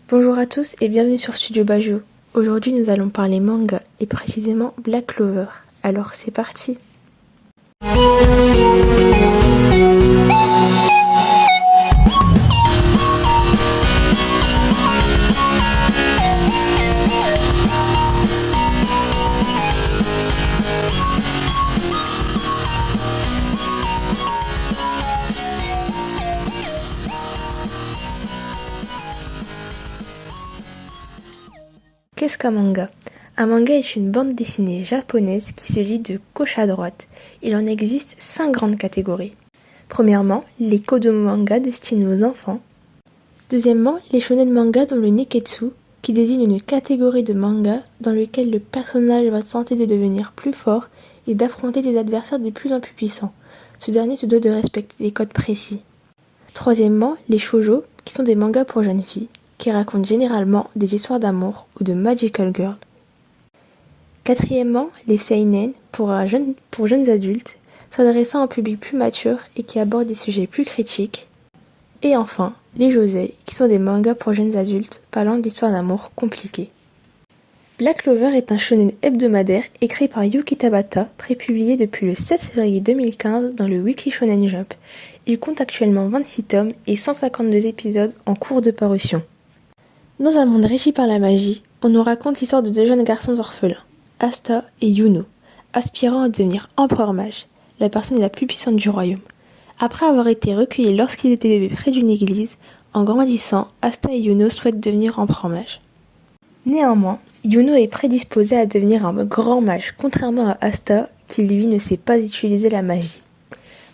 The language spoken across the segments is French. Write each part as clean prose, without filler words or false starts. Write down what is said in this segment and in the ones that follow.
Bonjour à tous et bienvenue sur Studio Bajo. Aujourd'hui nous allons parler manga et précisément Black Clover. Alors c'est parti. Qu'est-ce qu'un manga? Un manga est une bande dessinée japonaise qui se lit de gauche à droite. Il en existe 5 grandes catégories. Premièrement, les kodomo manga destinés aux enfants. Deuxièmement, les shonen manga dont le neketsu, qui désigne une catégorie de manga dans lequel le personnage va tenter de devenir plus fort et d'affronter des adversaires de plus en plus puissants. Ce dernier se doit de respecter des codes précis. Troisièmement, les shoujo, qui sont des mangas pour jeunes filles, qui racontent généralement des histoires d'amour ou de magical girl. Quatrièmement, les seinen, pour jeunes adultes, s'adressant à un public plus mature et qui abordent des sujets plus critiques. Et enfin, les josei, qui sont des mangas pour jeunes adultes parlant d'histoires d'amour compliquées. Black Clover est un shonen hebdomadaire écrit par Yuki Tabata, prépublié depuis le 7 février 2015 dans le Weekly Shonen Jump. Il compte actuellement 26 tomes et 152 épisodes en cours de parution. Dans un monde régi par la magie, on nous raconte l'histoire de deux jeunes garçons orphelins, Asta et Yuno, aspirant à devenir empereur mage, la personne la plus puissante du royaume. Après avoir été recueillis lorsqu'ils étaient bébés près d'une église, en grandissant, Asta et Yuno souhaitent devenir empereur mage. Néanmoins, Yuno est prédisposé à devenir un grand mage, contrairement à Asta, qui lui ne sait pas utiliser la magie.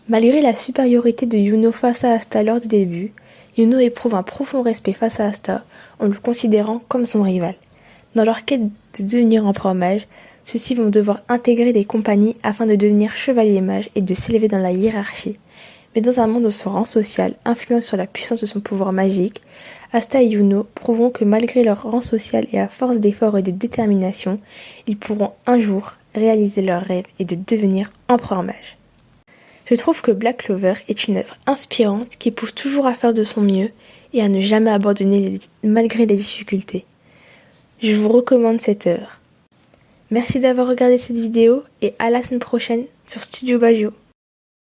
Malgré la supériorité de Yuno face à Asta lors des débuts, Yuno éprouve un profond respect face à Asta, en le considérant comme son rival. Dans leur quête de devenir empereur mage, ceux-ci vont devoir intégrer des compagnies afin de devenir chevalier mage et de s'élever dans la hiérarchie. Mais dans un monde où son rang social influence sur la puissance de son pouvoir magique, Asta et Yuno prouveront que malgré leur rang social et à force d'efforts et de détermination, ils pourront un jour réaliser leur rêve et de devenir empereur mage. Je trouve que Black Clover est une œuvre inspirante qui pousse toujours à faire de son mieux et à ne jamais abandonner malgré les difficultés. Je vous recommande cette œuvre. Merci d'avoir regardé cette vidéo et à la semaine prochaine sur Studio Bajo.